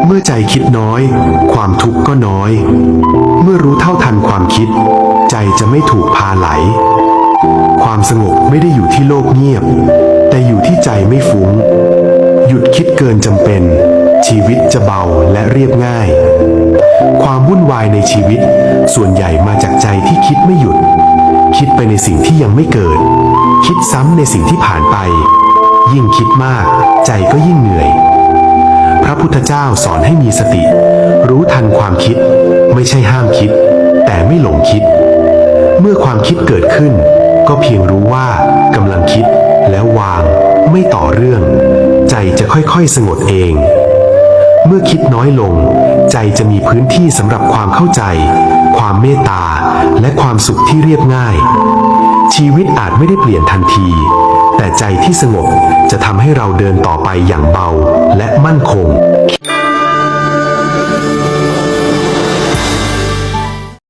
เมื่อใจคิดน้อยความทุกข์ก็น้อยเมื่อรู้เท่าทันความคิดใจจะไม่ถูกพาไหลความสงบไม่ได้อยู่ที่โลกเงียบแต่อยู่ที่ใจไม่ฟุ้งหยุดคิดเกินจำเป็นชีวิตจะเบาและเรียบง่ายความวุ่นวายในชีวิตส่วนใหญ่มาจากใจที่คิดไม่หยุดคิดไปในสิ่งที่ยังไม่เกิดคิดซ้ำในสิ่งที่ผ่านไปยิ่งคิดมากใจก็ยิ่งเหนื่อยพระพุทธเจ้าสอนให้มีสติรู้ทันความคิดไม่ใช่ห้ามคิดแต่ไม่หลงคิดเมื่อความคิดเกิดขึ้นก็เพียงรู้ว่ากำลังคิดแล้ววางไม่ต่อเรื่องใจจะค่อยๆสงบเองเมื่อคิดน้อยลงใจจะมีพื้นที่สำหรับความเข้าใจความเมตตาและความสุขที่เรียบง่ายชีวิตอาจไม่ได้เปลี่ยนทันทีแต่ใจที่สงบจะทำให้เราเดินต่อไปอย่างเบาและมั่นคง